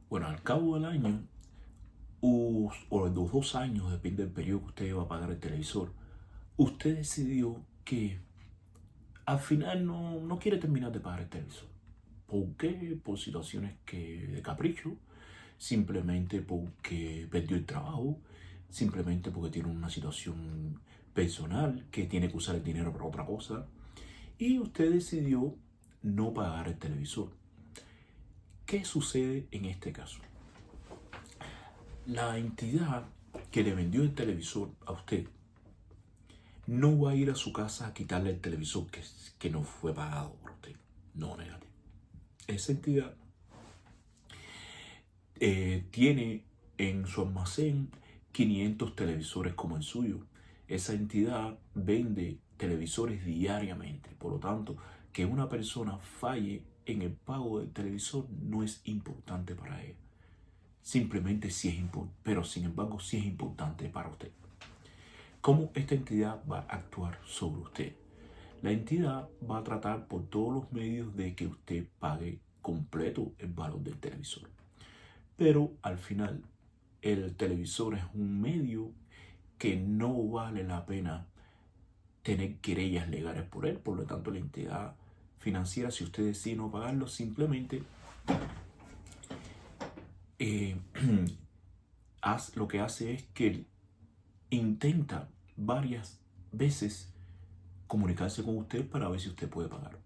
Bueno, al cabo del año o de los 2 años, depende del periodo que usted va a pagar el televisor, usted decidió que al final no quiere terminar de pagar el televisor. ¿Por qué? Por situaciones de capricho, simplemente porque perdió el trabajo, simplemente porque tiene una situación personal que tiene que usar el dinero para otra cosa y usted decidió no pagar el televisor. ¿Qué sucede en este caso? La entidad que le vendió el televisor a usted no va a ir a su casa a quitarle el televisor que no fue pagado por usted. No, negativo. Esa entidad tiene en su almacén 500 televisores como el suyo. Esa entidad vende televisores diariamente. Por lo tanto, que una persona falle en el pago del televisor no es importante para ella. Simplemente sí es importante, pero sin embargo sí es importante para usted. ¿Cómo esta entidad va a actuar sobre usted? La entidad va a tratar por todos los medios de que usted pague completo el valor del televisor. Pero al final, el televisor es un medio que no vale la pena tener querellas legales por él. Por lo tanto, la entidad financiera, si usted decide no pagarlo, simplemente eh, lo que hace es que intenta varias veces comunicarse con usted para ver si usted puede pagar.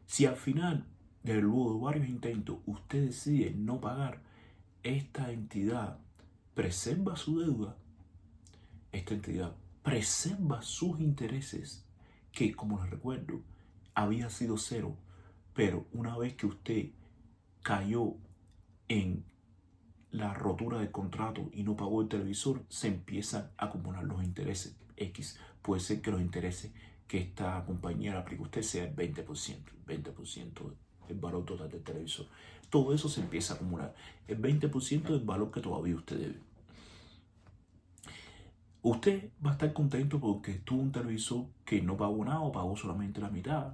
Si al final, de luego de varios intentos, usted decide no pagar, esta entidad preserva su deuda, esta entidad preserva sus intereses, que como les recuerdo, había sido cero, pero una vez que usted cayó en la rotura del contrato y no pagó el televisor, se empiezan a acumular los intereses X. Puede ser que los intereses que esta compañía le aplique a usted sea el 20% del valor total del televisor. Todo eso se empieza a acumular. El 20% del valor que todavía usted debe. Usted va a estar contento porque tuvo un televisor que no pagó nada o pagó solamente la mitad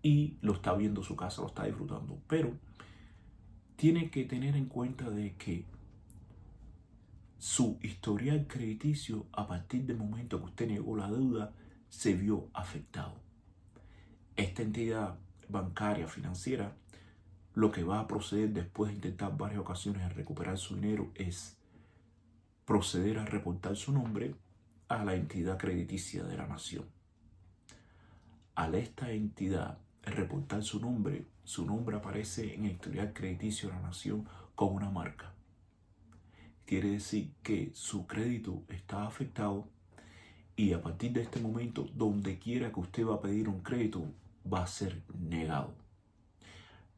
y lo está viendo en su casa, lo está disfrutando. Pero tiene que tener en cuenta de que su historial crediticio, a partir del momento que usted negó la deuda, se vio afectado. Esta entidad bancaria financiera lo que va a proceder después de intentar varias ocasiones en recuperar su dinero es proceder a reportar su nombre a la entidad crediticia de la nación. Al esta entidad reportar su nombre aparece en el historial crediticio de la nación con una marca. Quiere decir que su crédito está afectado y a partir de este momento, donde quiera que usted va a pedir un crédito, va a ser negado.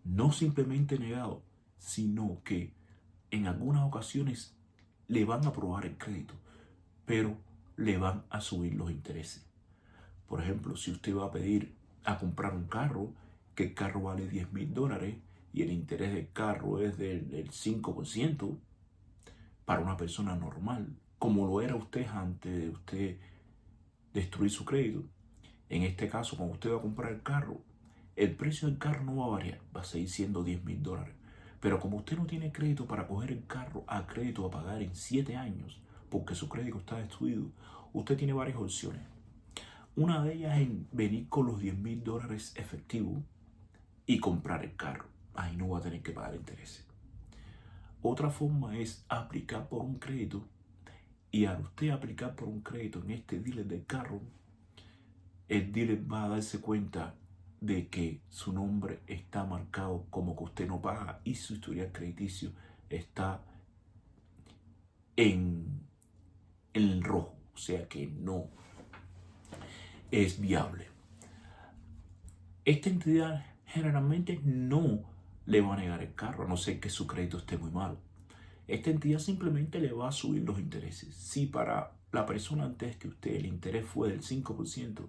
No simplemente negado, sino que en algunas ocasiones le van a aprobar el crédito, pero le van a subir los intereses. Por ejemplo, si usted va a pedir a comprar un carro, que el carro vale $10,000 y el interés del carro es del 5%, para una persona normal, como lo era usted antes de usted destruir su crédito. En este caso, cuando usted va a comprar el carro, el precio del carro no va a variar, va a seguir siendo $10,000. Pero como usted no tiene crédito para coger el carro a crédito a pagar en 7 años, porque su crédito está destruido, usted tiene varias opciones. Una de ellas es venir con los $10,000 efectivos y comprar el carro. Ahí no va a tener que pagar intereses. Otra forma es aplicar por un crédito, y al usted aplicar por un crédito en este dealer del carro, el dealer va a darse cuenta de que su nombre está marcado como que usted no paga y su historial crediticio está en el rojo, o sea que no es viable. Esta entidad generalmente no le va a negar el carro, a no ser que su crédito esté muy malo. Esta entidad simplemente le va a subir los intereses. Si para la persona antes que usted el interés fue del 5%,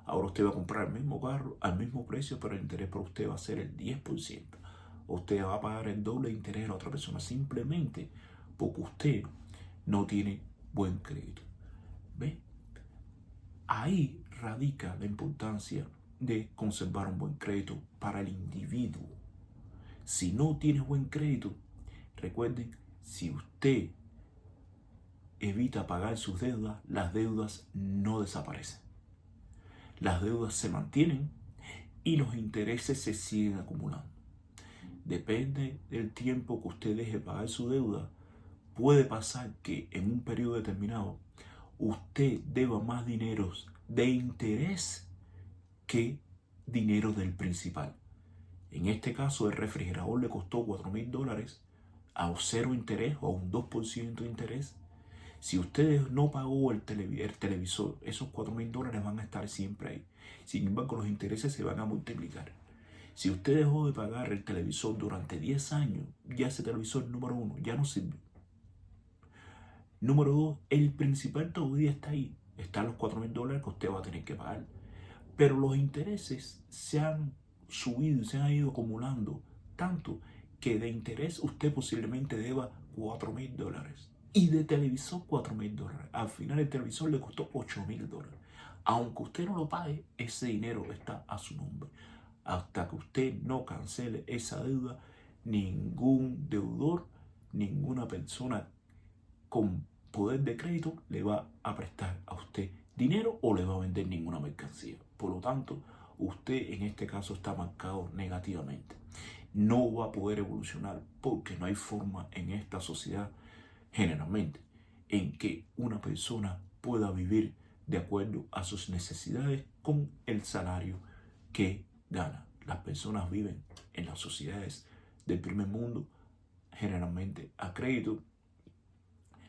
ahora usted va a comprar el mismo carro al mismo precio, pero el interés para usted va a ser el 10%. Usted va a pagar el doble de interés a la otra persona simplemente porque usted no tiene buen crédito. ¿Ve? Ahí radica la importancia de conservar un buen crédito para el individuo. Si no tienes buen crédito, Recuerden, si usted evita pagar sus deudas, las deudas no desaparecen. Las deudas se mantienen y los intereses se siguen acumulando. Depende del tiempo que usted deje pagar su deuda, puede pasar que en un periodo determinado usted deba más dinero de interés que dinero del principal. En este caso, el refrigerador le costó $4,000 a 0 interés o a un 2% de interés. Si usted no pagó el televisor, esos $4,000 van a estar siempre ahí. Sin embargo, los intereses se van a multiplicar. Si usted dejó de pagar el televisor durante 10 años, ya ese televisor número 1 ya no sirve. Número 2, el principal todavía está ahí. Están los $4,000 que usted va a tener que pagar. Pero los intereses se han subido y se han ido acumulando tanto que de interés usted posiblemente deba $4,000 y de televisor $4,000. Al final el televisor le costó $8,000. Aunque usted no lo pague, ese dinero está a su nombre. Hasta que usted no cancele esa deuda, ningún deudor, ninguna persona con poder de crédito le va a prestar a usted dinero o le va a vender ninguna mercancía. Por lo tanto, usted en este caso está marcado negativamente. No va a poder evolucionar porque no hay forma en esta sociedad generalmente en que una persona pueda vivir de acuerdo a sus necesidades con el salario que gana. Las personas viven en las sociedades del primer mundo generalmente a crédito,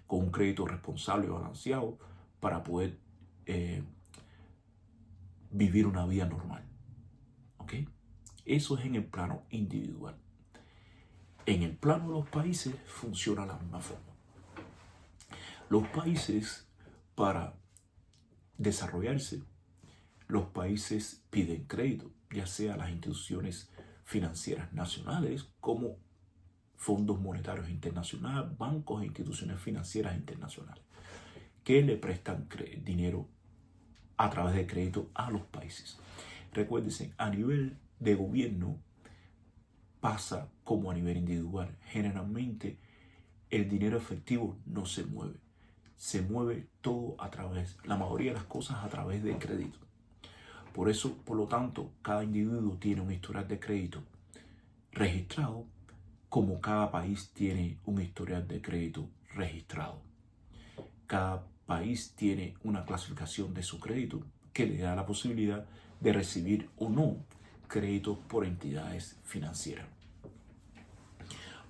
con un crédito responsable y balanceado para poder vivir una vida normal. ¿Ok? Eso es en el plano individual. En el plano de los países funciona de la misma forma. Los países, para desarrollarse, los países piden crédito, ya sea las instituciones financieras nacionales como fondos monetarios internacionales, bancos e instituciones financieras internacionales, que le prestan dinero a través de crédito a los países. Recuérdense, a nivel de gobierno pasa como a nivel individual. Generalmente el dinero efectivo no se mueve. Se mueve todo a través, la mayoría de las cosas a través de crédito. Por eso, por lo tanto, cada individuo tiene un historial de crédito registrado, como cada país tiene un historial de crédito registrado. Cada país tiene una clasificación de su crédito que le da la posibilidad de recibir o no créditos por entidades financieras.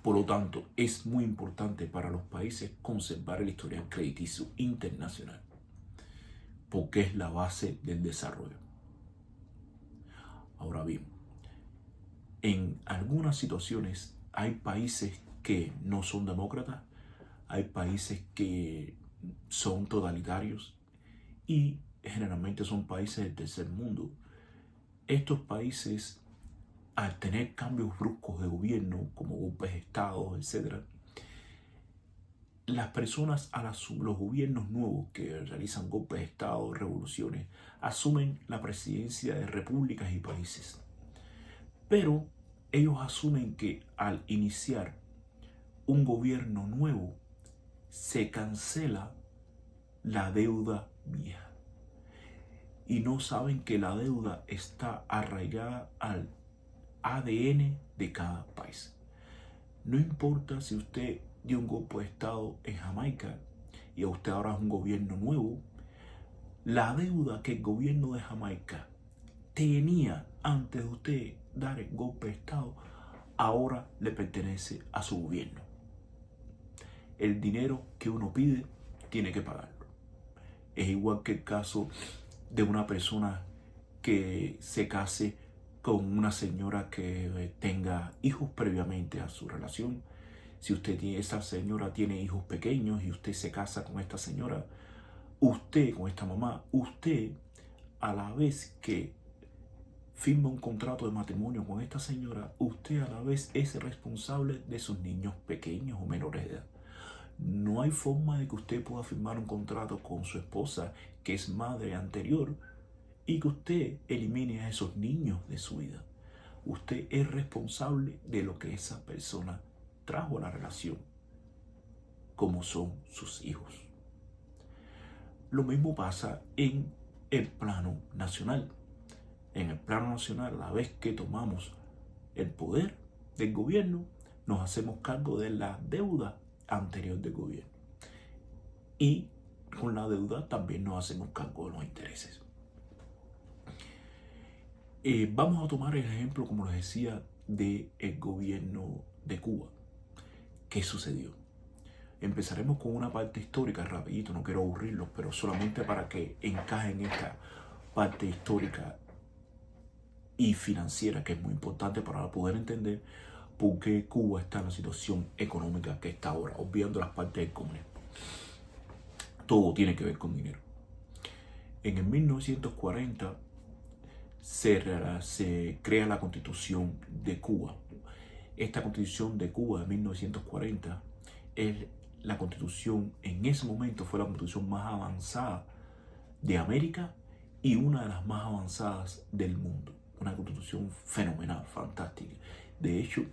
Por lo tanto, es muy importante para los países conservar el historial crediticio internacional, porque es la base del desarrollo. Ahora bien, en algunas situaciones hay países que no son demócratas, hay países que son totalitarios y generalmente son países del tercer mundo. Estos países, al tener cambios bruscos de gobierno, como golpes de Estado, etc., las personas, los gobiernos nuevos que realizan golpes de Estado, revoluciones, asumen la presidencia de repúblicas y países. Pero ellos asumen que al iniciar un gobierno nuevo, se cancela la deuda vieja. Y no saben que la deuda está arraigada al ADN de cada país. No importa si usted dio un golpe de Estado en Jamaica y a usted ahora es un gobierno nuevo, la deuda que el gobierno de Jamaica tenía antes de usted dar el golpe de Estado, ahora le pertenece a su gobierno. El dinero que uno pide, tiene que pagarlo. Es igual que el caso de una persona que se case con una señora que tenga hijos previamente a su relación. Si esa señora tiene hijos pequeños y usted se casa con esta señora, usted, con esta mamá, usted, a la vez que firma un contrato de matrimonio con esta señora, usted a la vez es responsable de sus niños pequeños o menores de edad. No hay forma de que usted pueda firmar un contrato con su esposa, que es madre anterior, y que usted elimine a esos niños de su vida. Usted es responsable de lo que esa persona trajo a la relación, como son sus hijos. Lo mismo pasa en el plano nacional. En el plano nacional, a la vez que tomamos el poder del gobierno, nos hacemos cargo de la deuda anterior del gobierno. Y con la deuda también nos hacemos cargo de los intereses. Vamos a tomar el ejemplo, como les decía, del gobierno de Cuba. ¿Qué sucedió? Empezaremos con una parte histórica rapidito, no quiero aburrirlos, pero solamente para que encajen esta parte histórica y financiera, que es muy importante para poder entender por qué Cuba está en la situación económica que está ahora, obviando las partes del comunismo. Todo tiene que ver con dinero. En el 1940 se crea la Constitución de Cuba. Esta Constitución de Cuba de 1940 es la constitución, en ese momento fue la constitución más avanzada de América y una de las más avanzadas del mundo. Una constitución fenomenal, fantástica. De hecho,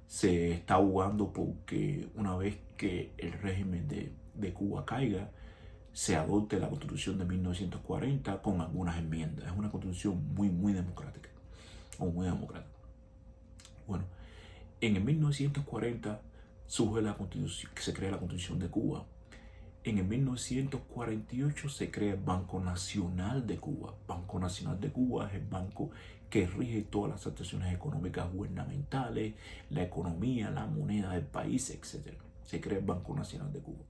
se está jugando porque una vez que el régimen de Cuba caiga, se adopte la constitución de 1940 con algunas enmiendas. Es una constitución muy democrática. O muy democrática. Bueno, en el 1940 surge la constitución, que se crea la Constitución de Cuba. En el 1948 se crea el Banco Nacional de Cuba. Banco Nacional de Cuba es el banco que rige todas las actuaciones económicas gubernamentales, la economía, la moneda del país, etc. Se crea el Banco Nacional de Cuba.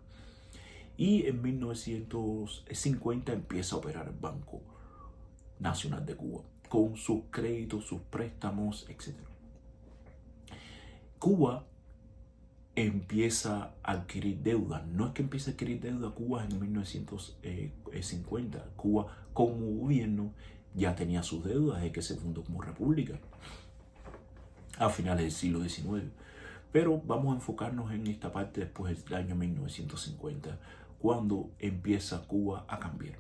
Y en 1950 empieza a operar el Banco Nacional de Cuba, con sus créditos, sus préstamos, etc. Cuba empieza a adquirir deuda. No es que empiece a adquirir deuda Cuba en 1950. Cuba como gobierno ya tenía sus deudas desde que se fundó como república a finales del siglo XIX. Pero vamos a enfocarnos en esta parte después del año 1950, cuando empieza Cuba a cambiar.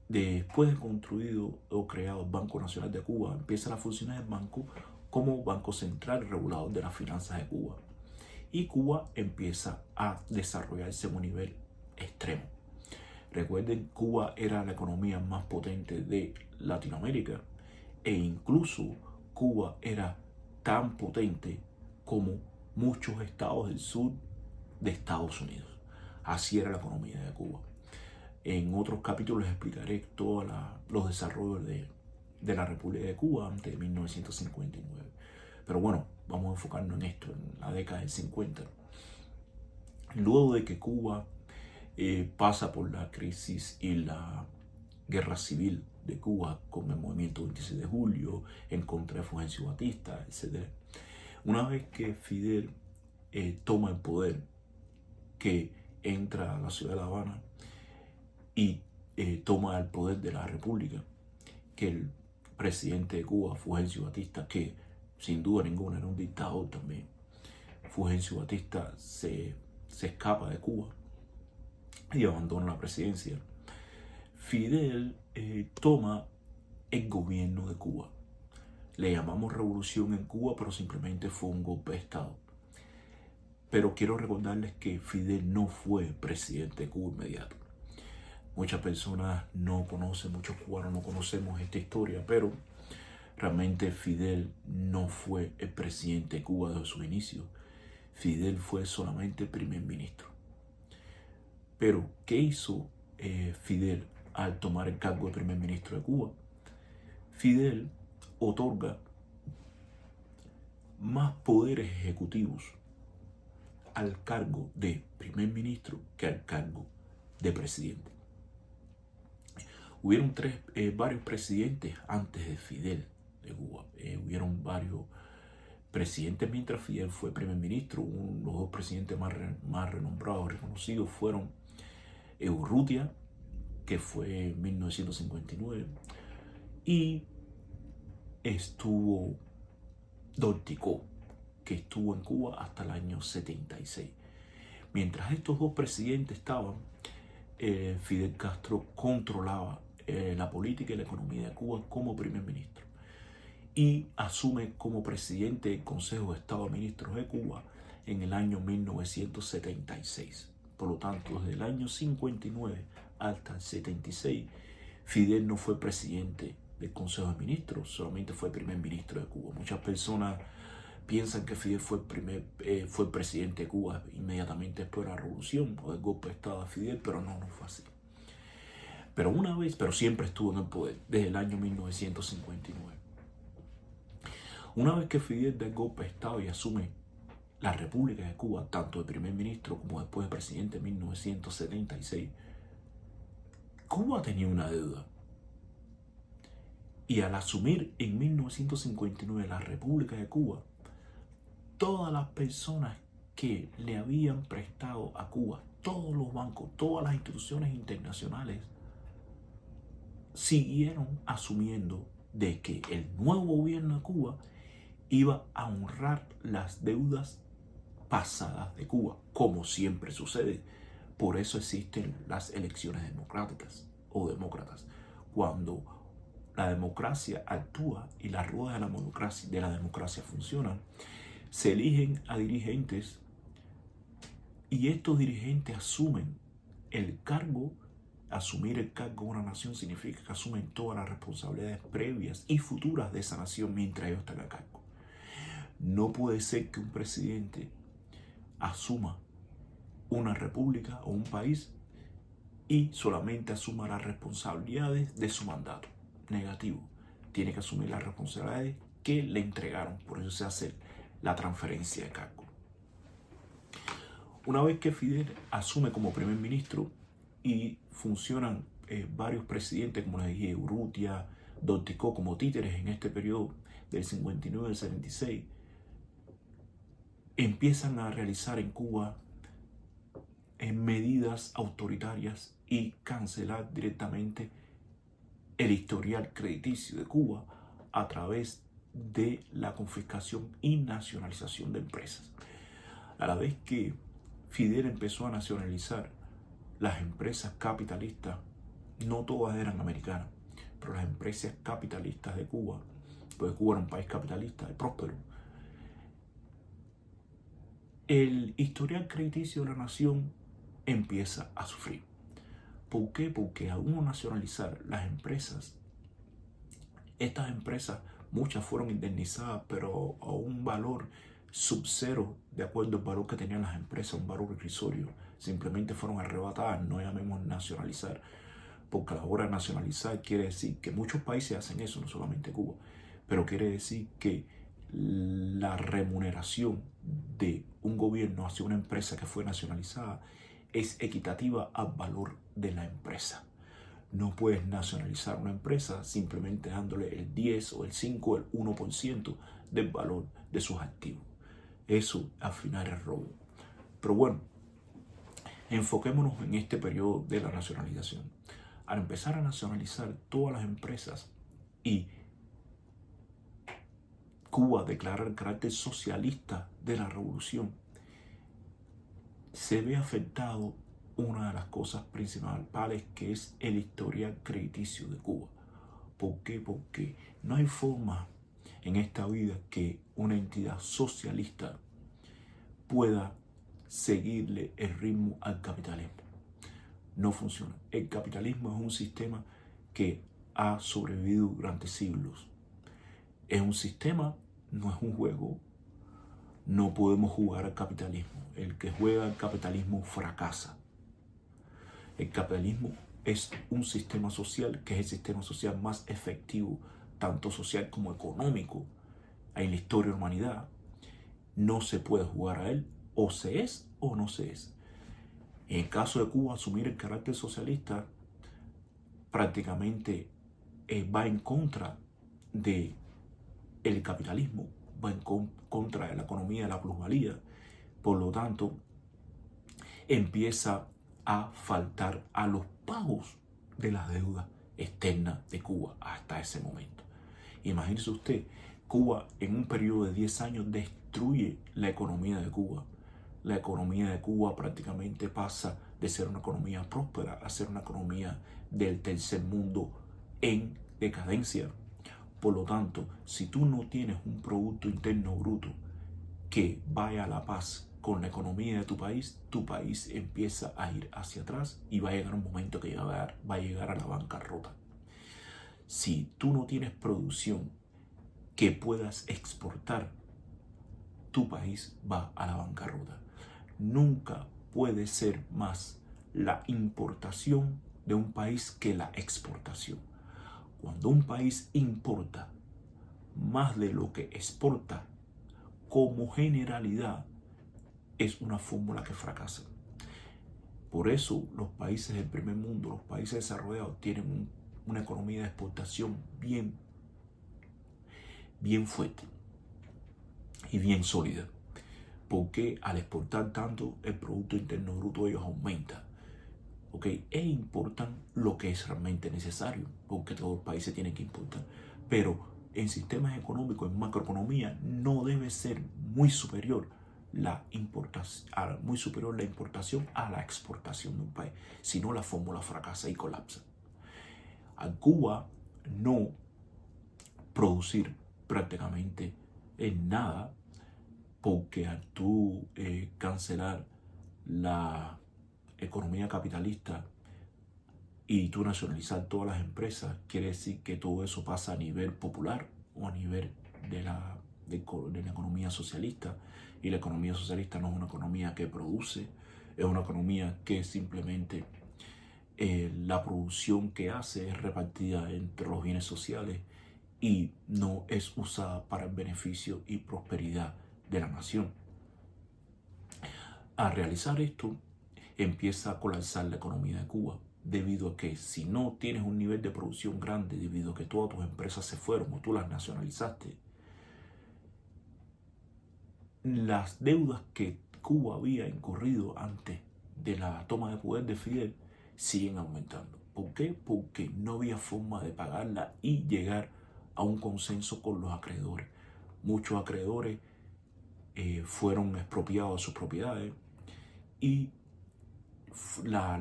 Después de construido o creado el Banco Nacional de Cuba, empiezan a funcionar el banco como banco central regulador de las finanzas de Cuba. Y Cuba empieza a desarrollarse a un nivel extremo. Recuerden, Cuba era la economía más potente de Latinoamérica e incluso Cuba era tan potente como muchos estados del sur de Estados Unidos. Así era la economía de Cuba. En otros capítulos les explicaré todos los desarrollos de la República de Cuba antes de 1959. Pero bueno, vamos a enfocarnos en esto, en la década del 50. Luego de que Cuba pasa por la crisis y la guerra civil de Cuba con el movimiento 26 de julio en contra de Fulgencio Batista, etc. Una vez que Fidel toma el poder, que entra a la ciudad de La Habana y toma el poder de la República, que el presidente de Cuba, Fulgencio Batista, que sin duda ninguna era un dictador también, Fulgencio Batista se escapa de Cuba y abandona la presidencia. Fidel toma el gobierno de Cuba. Le llamamos revolución en Cuba, pero simplemente fue un golpe de Estado. Pero quiero recordarles que Fidel no fue presidente de Cuba inmediato. Muchas personas no conocen, muchos cubanos no conocemos esta historia, pero realmente Fidel no fue el presidente de Cuba desde su inicio. Fidel fue solamente el primer ministro. Pero, ¿qué hizo Fidel al tomar el cargo de primer ministro de Cuba? Fidel otorga más poderes ejecutivos al cargo de primer ministro que al cargo de presidente. Hubieron varios presidentes antes de Fidel de Cuba. Hubieron varios presidentes mientras Fidel fue primer ministro. Los dos presidentes más renombrados, reconocidos, fueron Urrutia, que fue en 1959, y estuvo Dorticó, que estuvo en Cuba hasta el año 76. Mientras estos dos presidentes estaban, Fidel Castro controlaba la política y la economía de Cuba como primer ministro. y asume como presidente del Consejo de Estado de Ministros de Cuba en el año 1976. Por lo tanto, desde el año 59 hasta el 76, Fidel no fue presidente del Consejo de Ministros, solamente fue primer ministro de Cuba. Muchas personas piensan que Fidel fue el presidente de Cuba inmediatamente después de la revolución o del golpe de Estado de Fidel, pero no fue así. Pero siempre estuvo en el poder desde el año 1959. Una vez que Fidel da el golpe de Estado y asume la República de Cuba, tanto de primer ministro como después de presidente en 1976, Cuba tenía una deuda. Y al asumir en 1959 la República de Cuba, todas las personas que le habían prestado a Cuba, todos los bancos, todas las instituciones internacionales, siguieron asumiendo de que el nuevo gobierno de Cuba iba a honrar las deudas pasadas de Cuba, como siempre sucede. Por eso existen las elecciones democráticas o demócratas. Cuando la democracia actúa y las ruedas de la democracia funcionan, se eligen a dirigentes y estos dirigentes asumen el cargo. Asumir el cargo de una nación significa que asumen todas las responsabilidades previas y futuras de esa nación mientras ellos están a cargo. No puede ser que un presidente asuma una república o un país y solamente asuma las responsabilidades de su mandato. Negativo. Tiene que asumir las responsabilidades que le entregaron. Por eso se hace la transferencia de cargo. Una vez que Fidel asume como primer ministro y funcionan varios presidentes, como les dije, Urrutia, Dorticó, como títeres en este periodo del 59 al 76, empiezan a realizar en Cuba medidas autoritarias y cancelar directamente el historial crediticio de Cuba a través de la confiscación y nacionalización de empresas. A la vez que Fidel empezó a nacionalizar las empresas capitalistas, no todas eran americanas, pero las empresas capitalistas de Cuba, porque Cuba era un país capitalista y próspero, el historial crediticio de la nación empieza a sufrir. ¿Por qué? Porque al uno nacionalizar las empresas, estas empresas, muchas fueron indemnizadas, pero a un valor sub-cero, de acuerdo al valor que tenían las empresas, un valor irrisorio. Simplemente fueron arrebatadas, no llamemos nacionalizar, porque a la hora de nacionalizar quiere decir que muchos países hacen eso, no solamente Cuba, pero quiere decir que la remuneración de un gobierno hacia una empresa que fue nacionalizada es equitativa al valor de la empresa. No puedes nacionalizar una empresa simplemente dándole el 10 o el 5 o el 1% del valor de sus activos. Eso al final es robo. Pero bueno, enfoquémonos en este periodo de la nacionalización. Al empezar a nacionalizar todas las empresas y Cuba declarar el carácter socialista de la revolución, se ve afectado una de las cosas principales, que es el historial crediticio de Cuba. ¿Por qué? Porque no hay forma en esta vida que una entidad socialista pueda seguirle el ritmo al capitalismo. No funciona. El capitalismo es un sistema que ha sobrevivido durante siglos. Es un sistema, no es un juego. No podemos jugar al capitalismo. El que juega al capitalismo fracasa. El capitalismo es un sistema social que es el sistema social más efectivo, tanto social como económico, en la historia de la humanidad. No se puede jugar a él, o se es o no se es. En el caso de Cuba, asumir el carácter socialista prácticamente va en contra del capitalismo, va en contra de la economía de la plusvalía. Por lo tanto, empieza a faltar a los pagos de las deudas externas de Cuba hasta ese momento. Imagínese usted, Cuba en un periodo de 10 años destruye la economía de Cuba. La economía de Cuba prácticamente pasa de ser una economía próspera a ser una economía del tercer mundo en decadencia. Por lo tanto, si tú no tienes un Producto Interno Bruto que vaya a la paz con la economía de tu país empieza a ir hacia atrás y va a llegar un momento que va a llegar a la bancarrota. Si tú no tienes producción que puedas exportar, tu país va a la bancarrota. Nunca puede ser más la importación de un país que la exportación. Cuando un país importa más de lo que exporta, como generalidad, es una fórmula que fracasa. Por eso los países del primer mundo, los países desarrollados, tienen una economía de exportación bien fuerte y bien sólida. Porque al exportar tanto, el Producto Interno Bruto de ellos aumenta. E importan lo que es realmente necesario, porque todos los países tienen que importar. Pero en sistemas económicos, en macroeconomía, no debe ser muy superior la importación a la exportación de un país, si no la fórmula fracasa y colapsa. A Cuba no producir prácticamente en nada, porque al tú cancelar la economía capitalista y tú nacionalizar todas las empresas, quiere decir que todo eso pasa a nivel popular o a nivel de la economía socialista. Y la economía socialista no es una economía que produce, es una economía que simplemente la producción que hace es repartida entre los bienes sociales y no es usada para el beneficio y prosperidad de la nación. Al realizar esto, empieza a colapsar la economía de Cuba, debido a que si no tienes un nivel de producción grande, debido a que todas tus empresas se fueron o tú las nacionalizaste, las deudas que Cuba había incurrido antes de la toma de poder de Fidel siguen aumentando. ¿Por qué? Porque no había forma de pagarla y llegar a un consenso con los acreedores. Muchos acreedores fueron expropiados de sus propiedades y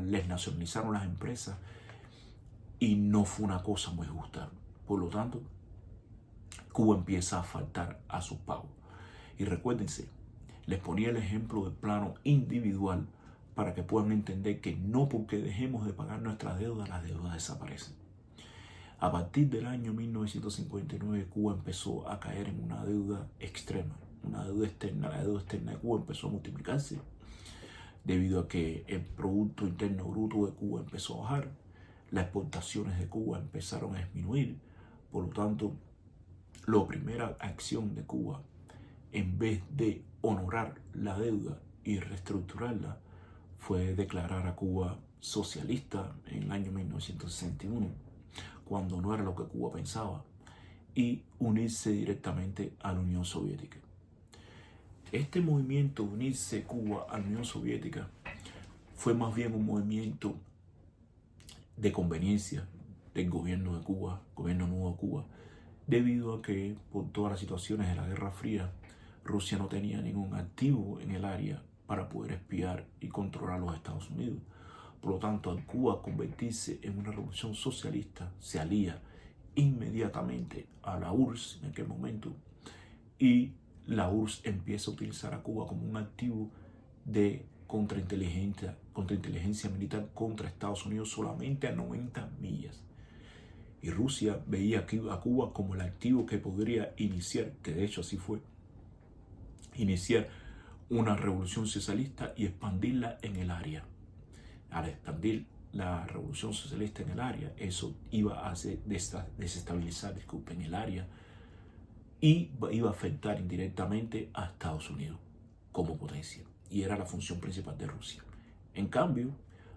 les nacionalizaron las empresas y no fue una cosa muy justa. Por lo tanto, Cuba empieza a faltar a sus pagos. Y recuérdense, les ponía el ejemplo del plano individual para que puedan entender que no porque dejemos de pagar nuestras deudas, las deudas desaparecen. A partir del año 1959, Cuba empezó a caer en una deuda extrema, una deuda externa. La deuda externa de Cuba empezó a multiplicarse debido a que el Producto Interno Bruto de Cuba empezó a bajar, las exportaciones de Cuba empezaron a disminuir. Por lo tanto, la primera acción de Cuba, en vez de honorar la deuda y reestructurarla, fue declarar a Cuba socialista en el año 1961, cuando no era lo que Cuba pensaba, y unirse directamente a la Unión Soviética. Este movimiento de unirse Cuba a la Unión Soviética fue más bien un movimiento de conveniencia del gobierno de Cuba, gobierno nuevo de Cuba, debido a que por todas las situaciones de la Guerra Fría, Rusia no tenía ningún activo en el área para poder espiar y controlar a los Estados Unidos. Por lo tanto, al Cuba convertirse en una revolución socialista, se alía inmediatamente a la URSS en aquel momento, y la URSS empieza a utilizar a Cuba como un activo de contrainteligencia militar contra Estados Unidos solamente a 90 millas. Y Rusia veía a Cuba como el activo que podría iniciar, que de hecho así fue, iniciar una revolución socialista y expandirla en el área. Al expandir la revolución socialista en el área, eso iba a desestabilizar en el área y iba a afectar indirectamente a Estados Unidos como potencia. Y era la función principal de Rusia. En cambio,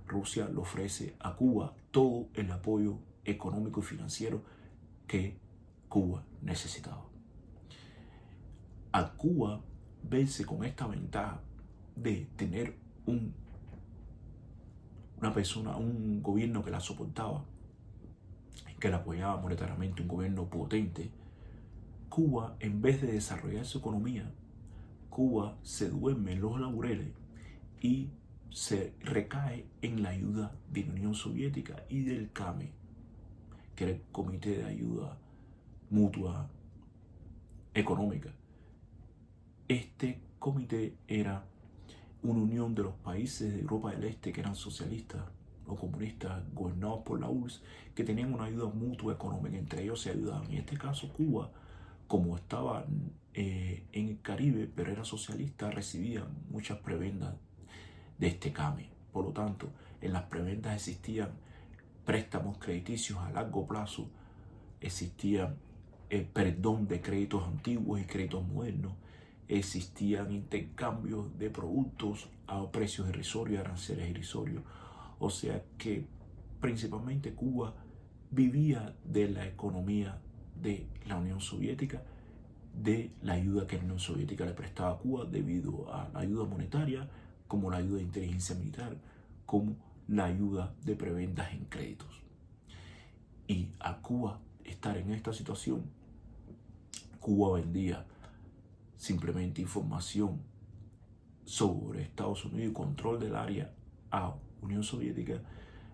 Rusia le ofrece a Cuba todo el apoyo económico y financiero que Cuba necesitaba. A Cuba verse con esta ventaja de tener un gobierno que la soportaba, que la apoyaba monetariamente, un gobierno potente, Cuba, en vez de desarrollar su economía, Cuba se duerme en los laureles y se recae en la ayuda de la Unión Soviética y del CAME, que era el Comité de Ayuda mutua económica. Este comité era una unión de los países de Europa del Este que eran socialistas o comunistas gobernados por la URSS, que tenían una ayuda mutua económica, entre ellos se ayudaban. En este caso Cuba, como estaba en el Caribe, pero era socialista, recibía muchas prebendas de este CAME. Por lo tanto, en las prebendas existían préstamos crediticios a largo plazo, existían perdón de créditos antiguos y créditos modernos, existían intercambios de productos a precios irrisorios, aranceles irrisorios. O sea que principalmente Cuba vivía de la economía de la Unión Soviética, de la ayuda que la Unión Soviética le prestaba a Cuba debido a la ayuda monetaria, como la ayuda de inteligencia militar, como la ayuda de prebendas en créditos. Y a Cuba estar en esta situación, Cuba vendía simplemente información sobre Estados Unidos y control del área a Unión Soviética.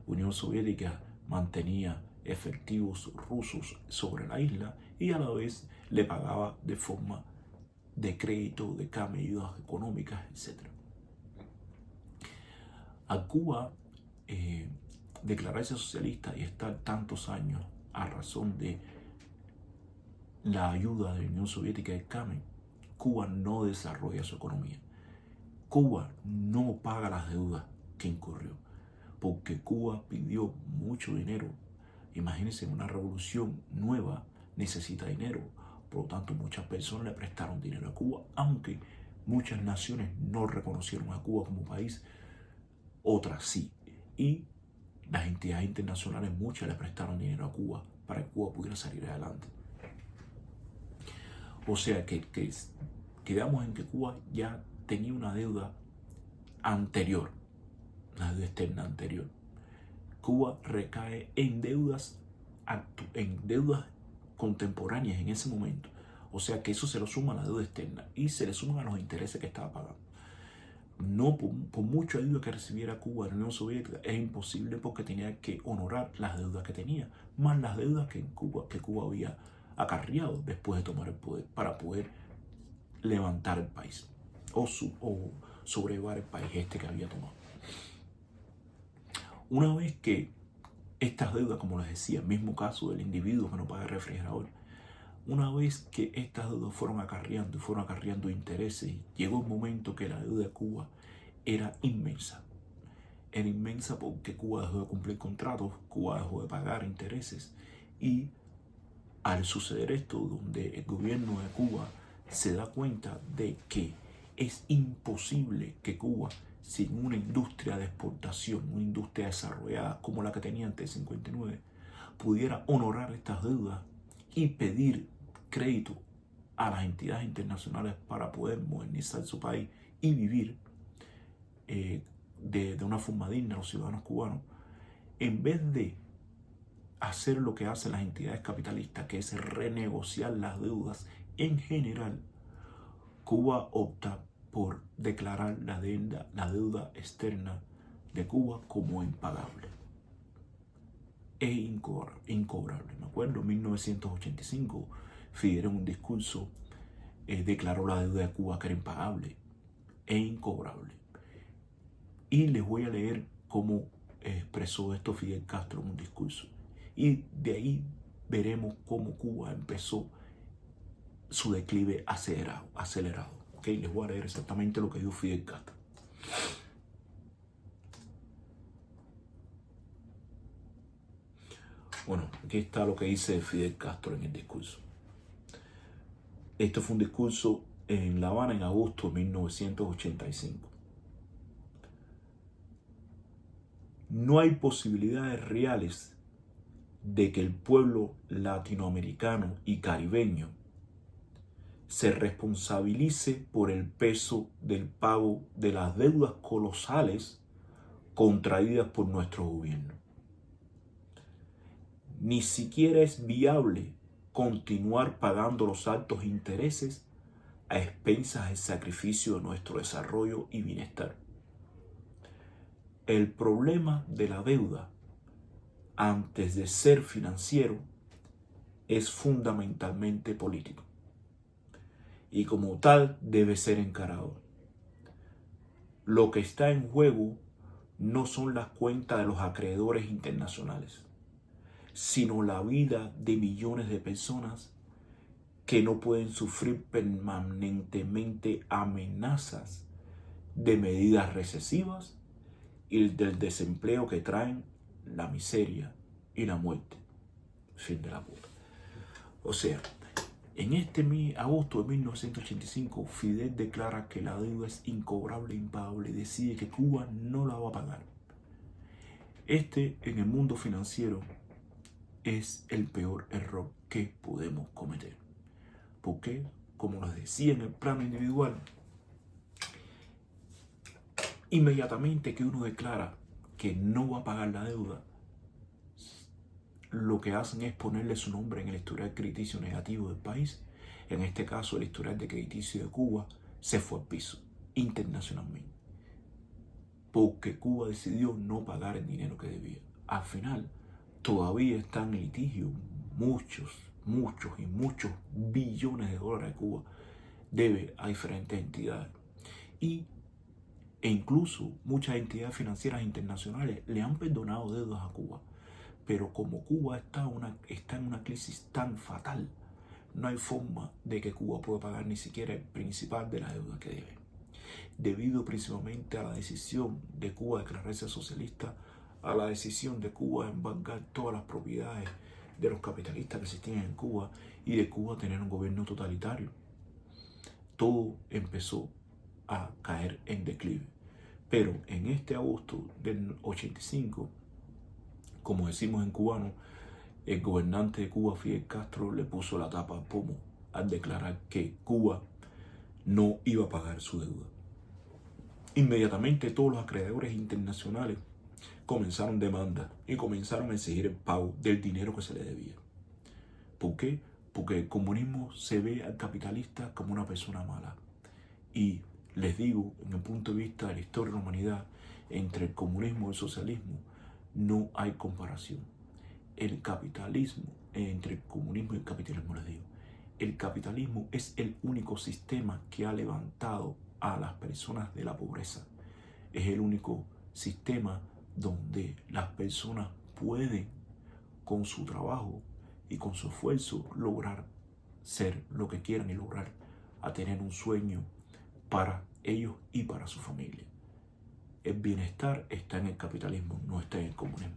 Unión Soviética mantenía efectivos rusos sobre la isla y a la vez le pagaba de forma de crédito, de cambio, ayudas económicas, etc. A Cuba declararse socialista y estar tantos años a razón de la ayuda de la Unión Soviética y el CAME, Cuba no desarrolla su economía. Cuba no paga las deudas que incurrió, porque Cuba pidió mucho dinero. Imagínense, una revolución nueva necesita dinero. Por lo tanto, muchas personas le prestaron dinero a Cuba, aunque muchas naciones no reconocieron a Cuba como país, otras sí. Y las entidades internacionales, muchas le prestaron dinero a Cuba para que Cuba pudiera salir adelante. O sea que quedamos en que Cuba ya tenía una deuda anterior, la deuda externa anterior. Cuba recae en deudas contemporáneas en ese momento. O sea que eso se lo suma a la deuda externa y se le suman a los intereses que estaba pagando. No, por mucha ayuda que recibiera Cuba de la Unión Soviética, es imposible porque tenía que honorar las deudas que tenía, más las deudas que Cuba había acarreado después de tomar el poder para poder levantar el país o sobrellevar el país que había tomado. Una vez que estas deudas, como les decía, mismo caso del individuo que no paga el refrigerador, una vez que estas deudas fueron acarreando intereses, llegó un momento que la deuda de Cuba era inmensa. Era inmensa porque Cuba dejó de cumplir contratos, Cuba dejó de pagar intereses y al suceder esto, donde el gobierno de Cuba se da cuenta de que es imposible que Cuba, sin una industria de exportación, una industria desarrollada como la que tenía antes del 59, pudiera honorar estas deudas y pedir crédito a las entidades internacionales para poder modernizar su país y vivir de una forma digna a los ciudadanos cubanos, en vez de hacer lo que hacen las entidades capitalistas, que es renegociar las deudas en general, Cuba opta por declarar la deuda externa de Cuba como impagable. Es incobrable. Me acuerdo, en 1985, Fidel en un discurso declaró la deuda de Cuba que era impagable e incobrable. Y les voy a leer cómo expresó esto Fidel Castro en un discurso. Y de ahí veremos cómo Cuba empezó su declive acelerado. ¿Okay? Les voy a leer exactamente lo que dijo Fidel Castro. Bueno, aquí está lo que dice Fidel Castro en el discurso. Esto fue un discurso en La Habana en agosto de 1985. No hay posibilidades reales de que el pueblo latinoamericano y caribeño se responsabilice por el peso del pago de las deudas colosales contraídas por nuestro gobierno. Ni siquiera es viable continuar pagando los altos intereses a expensas del sacrificio de nuestro desarrollo y bienestar. El problema de la deuda, antes de ser financiero, es fundamentalmente político y como tal debe ser encarado. Lo que está en juego no son las cuentas de los acreedores internacionales, sino la vida de millones de personas que no pueden sufrir permanentemente amenazas de medidas recesivas y del desempleo que traen la miseria y la muerte. Fin de la puta. O sea, en este agosto de 1985, Fidel declara que la deuda es incobrable e impagable y decide que Cuba no la va a pagar. En el mundo financiero, es el peor error que podemos cometer. Porque, como nos decía en el plano individual, inmediatamente que uno declara que no va a pagar la deuda, lo que hacen es ponerle su nombre en el historial crediticio negativo del país. En este caso, el historial de crediticio de Cuba se fue al piso internacionalmente, porque Cuba decidió no pagar el dinero que debía. Al final, todavía están en litigio muchos billones de dólares de Cuba debe a diferentes entidades. E incluso muchas entidades financieras internacionales le han perdonado deudas a Cuba. Pero como Cuba está en una crisis tan fatal, no hay forma de que Cuba pueda pagar ni siquiera el principal de la deuda que debe. Debido principalmente a la decisión de Cuba de declararse socialista, a la decisión de Cuba de embargar todas las propiedades de los capitalistas que existían en Cuba y de Cuba tener un gobierno totalitario. Todo empezó a caer en declive. Pero en este agosto del 85, como decimos en cubano, el gobernante de Cuba, Fidel Castro, le puso la tapa al pomo al declarar que Cuba no iba a pagar su deuda. Inmediatamente todos los acreedores internacionales comenzaron demandas y comenzaron a exigir el pago del dinero que se le debía. ¿Por qué? Porque el comunismo se ve al capitalista como una persona mala. Y les digo, en el punto de vista de la historia de la humanidad, entre el comunismo y el socialismo no hay comparación. El capitalismo, entre el comunismo y el capitalismo, les digo, el capitalismo es el único sistema que ha levantado a las personas de la pobreza. Es el único sistema donde las personas pueden, con su trabajo y con su esfuerzo, lograr ser lo que quieran y lograr a tener un sueño para ellos y para su familia. El bienestar está en el capitalismo, no está en el comunismo,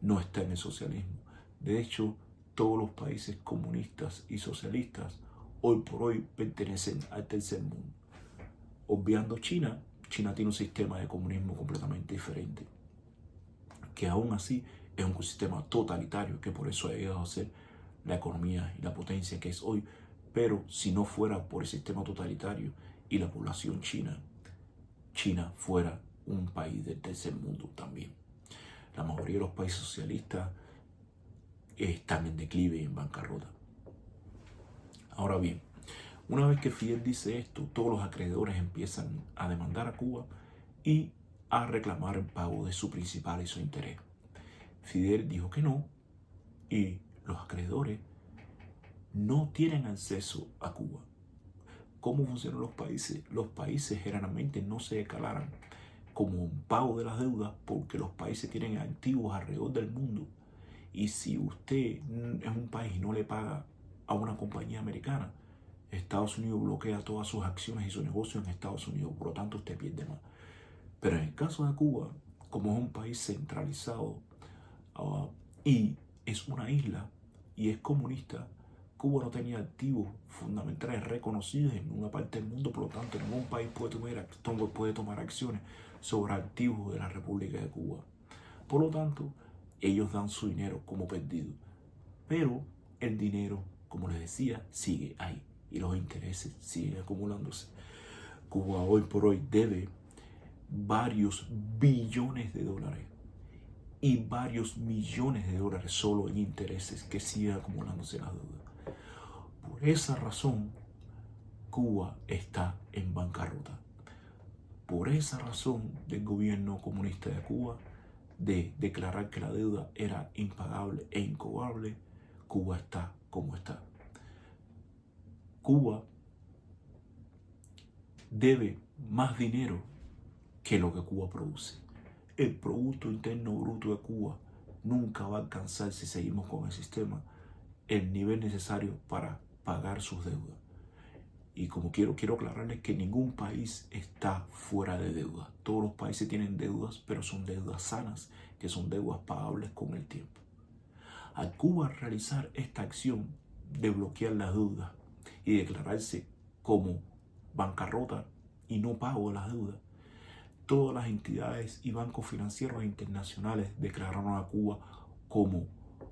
no está en el socialismo. De hecho, todos los países comunistas y socialistas hoy por hoy pertenecen al tercer mundo. Obviando China, China tiene un sistema de comunismo completamente diferente, que aún así es un sistema totalitario, que por eso ha llegado a ser la economía y la potencia que es hoy. Pero si no fuera por el sistema totalitario y la población china, China fuera un país del tercer mundo también. La mayoría de los países socialistas están en declive y en bancarrota. Ahora bien, una vez que Fidel dice esto, todos los acreedores empiezan a demandar a Cuba y a reclamar el pago de su principal y su interés. Fidel dijo que no y los acreedores no tienen acceso a Cuba. ¿Cómo funcionan los países? Los países generalmente no se declaran como un pago de las deudas porque los países tienen activos alrededor del mundo. Y si usted es un país y no le paga a una compañía americana, Estados Unidos bloquea todas sus acciones y sus negocios en Estados Unidos, por lo tanto usted pierde más. Pero en el caso de Cuba, como es un país centralizado y es una isla y es comunista, Cuba no tenía activos fundamentales reconocidos en una parte del mundo, por lo tanto ningún país puede tomar acciones sobre activos de la República de Cuba. Por lo tanto, ellos dan su dinero como perdido. Pero el dinero, como les decía, sigue ahí y los intereses siguen acumulándose. Cuba hoy por hoy debe varios billones de dólares y varios millones de dólares solo en intereses que siguen acumulándose la deuda. Por esa razón, Cuba está en bancarrota. Por esa razón del gobierno comunista de Cuba de declarar que la deuda era impagable e incobrable, Cuba está como está. Cuba debe más dinero que lo que Cuba produce. El Producto Interno Bruto de Cuba nunca va a alcanzar, si seguimos con el sistema, el nivel necesario para pagar sus deudas. Y como quiero aclararles que ningún país está fuera de deuda. Todos los países tienen deudas, pero son deudas sanas, que son deudas pagables con el tiempo. Al Cuba realizar esta acción de bloquear las deudas y declararse como bancarrota y no pago de las deudas, todas las entidades y bancos financieros internacionales declararon a Cuba como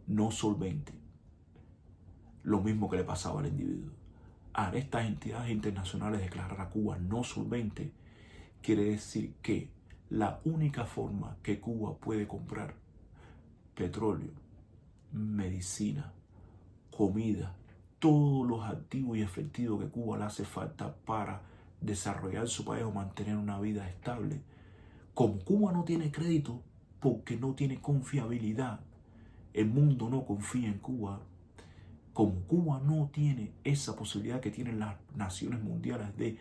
no solvente. Lo mismo que le pasaba al individuo. A estas entidades internacionales declarar a Cuba no solvente quiere decir que la única forma que Cuba puede comprar petróleo, medicina, comida, todos los activos y efectivos que Cuba le hace falta para desarrollar su país o mantener una vida estable, como Cuba no tiene crédito porque no tiene confiabilidad, el mundo no confía en Cuba. Como Cuba no tiene esa posibilidad que tienen las naciones mundiales de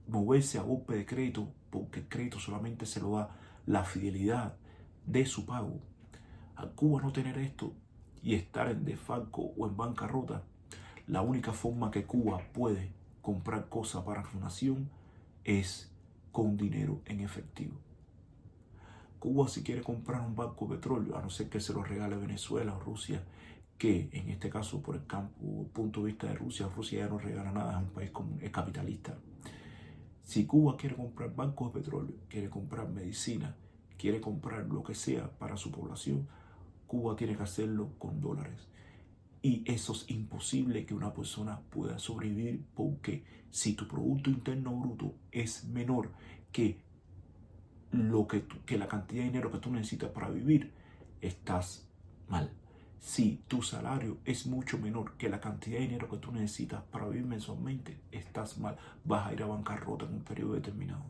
moverse a golpe de crédito, porque el crédito solamente se lo da la fidelidad de su pago, a Cuba no tener esto y estar en desfalco o en bancarrota, la única forma que Cuba puede comprar cosas para su nación es con dinero en efectivo. Cuba, si quiere comprar un barco de petróleo, a no ser que se lo regale Venezuela o Rusia, que en este caso por el punto de vista de Rusia ya no regala nada, es un país capitalista. Si Cuba quiere comprar bancos de petróleo, quiere comprar medicina, quiere comprar lo que sea para su población, Cuba tiene que hacerlo con dólares. Y eso es imposible que una persona pueda sobrevivir, porque si tu Producto Interno Bruto es menor que la cantidad de dinero que tú necesitas para vivir, estás mal. Si tu salario es mucho menor que la cantidad de dinero que tú necesitas para vivir mensualmente, estás mal. Vas a ir a bancarrota en un periodo determinado.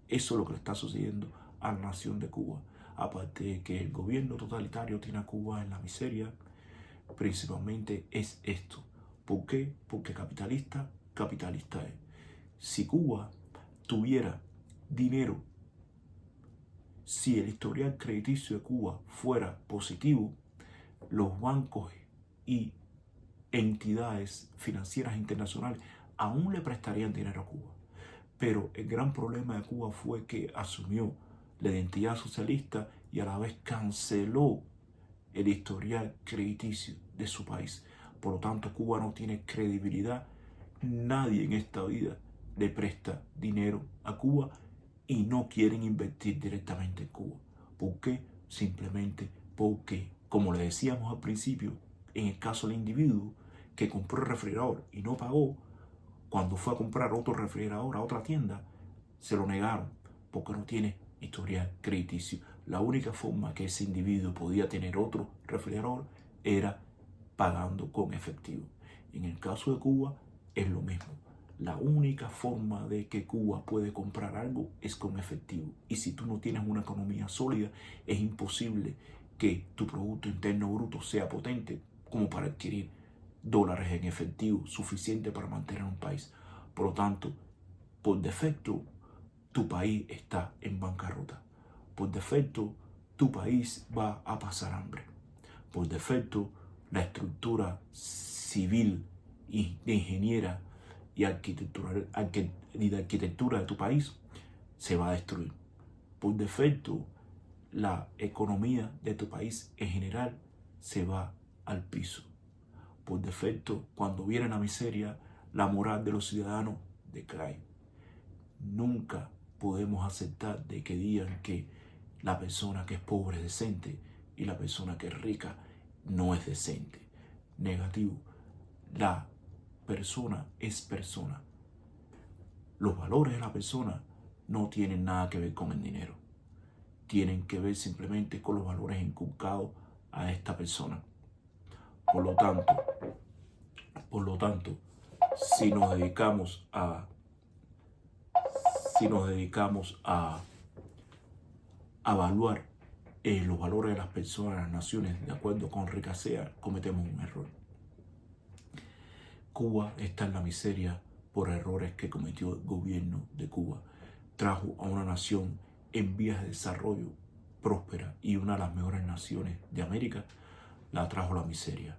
Eso es lo que le está sucediendo a la nación de Cuba. Aparte de que el gobierno totalitario tiene a Cuba en la miseria, principalmente es esto. ¿Por qué? Porque capitalista es. Si Cuba tuviera dinero, si el historial crediticio de Cuba fuera positivo, los bancos y entidades financieras internacionales aún le prestarían dinero a Cuba. Pero el gran problema de Cuba fue que asumió la identidad socialista y a la vez canceló el historial crediticio de su país. Por lo tanto, Cuba no tiene credibilidad. Nadie en esta vida le presta dinero a Cuba y no quieren invertir directamente en Cuba. ¿Por qué? Simplemente porque, como le decíamos al principio, en el caso del individuo que compró el refrigerador y no pagó, cuando fue a comprar otro refrigerador a otra tienda, se lo negaron porque no tiene historial crediticio. La única forma que ese individuo podía tener otro refrigerador era pagando con efectivo. En el caso de Cuba es lo mismo. La única forma de que Cuba puede comprar algo es con efectivo. Y si tú no tienes una economía sólida, es imposible que tu Producto Interno Bruto sea potente como para adquirir dólares en efectivo suficiente para mantener un país. Por lo tanto, por defecto, tu país está en bancarrota. Por defecto, tu país va a pasar hambre. Por defecto, la estructura civil y de ingeniera y de arquitectura de tu país se va a destruir. Por defecto, la economía de tu país en general se va al piso. Por defecto, cuando viene la miseria, la moral de los ciudadanos decae. Nunca podemos aceptar de que digan que la persona que es pobre es decente y la persona que es rica no es decente. Negativo. La persona es persona. Los valores de la persona no tienen nada que ver con el dinero. Tienen que ver simplemente con los valores inculcados a esta persona. Por lo tanto, si nos dedicamos a evaluar los valores de las personas, las naciones, de acuerdo con riqueza, cometemos un error. Cuba está en la miseria por errores que cometió el gobierno de Cuba. Trajo a una nación en vías de desarrollo próspera y una de las mejores naciones de América, la trajo a la miseria.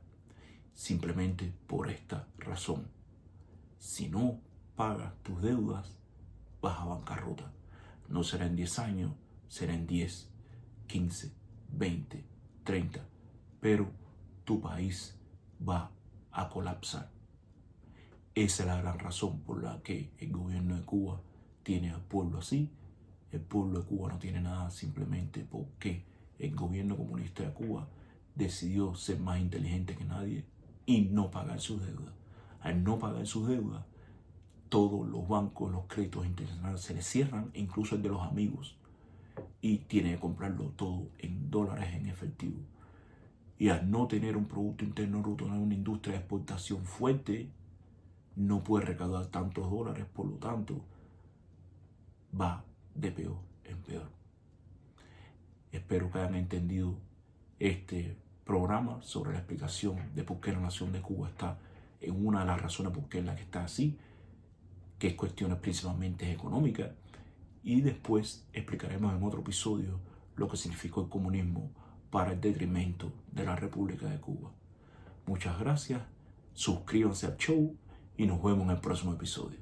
Simplemente por esta razón. Si no pagas tus deudas, vas a bancarrota. No será en 10 años, será en 10, 15, 20, 30, pero tu país va a colapsar. Esa es la gran razón por la que el gobierno de Cuba tiene al pueblo así. El pueblo de Cuba no tiene nada simplemente porque el gobierno comunista de Cuba decidió ser más inteligente que nadie y no pagar sus deudas. Al no pagar sus deudas, todos los bancos, los créditos internacionales se les cierran, incluso el de los amigos, y tiene que comprarlo todo en dólares en efectivo. Y al no tener un Producto Interno Bruto, no una industria de exportación fuerte, no puede recaudar tantos dólares, por lo tanto, va de peor en peor. Espero que hayan entendido este programa sobre la explicación de por qué la nación de Cuba está en una de las razones por qué es la que está así, que es cuestiones principalmente económicas, y después explicaremos en otro episodio lo que significó el comunismo para el detrimento de la República de Cuba. Muchas gracias, suscríbanse al show y nos vemos en el próximo episodio.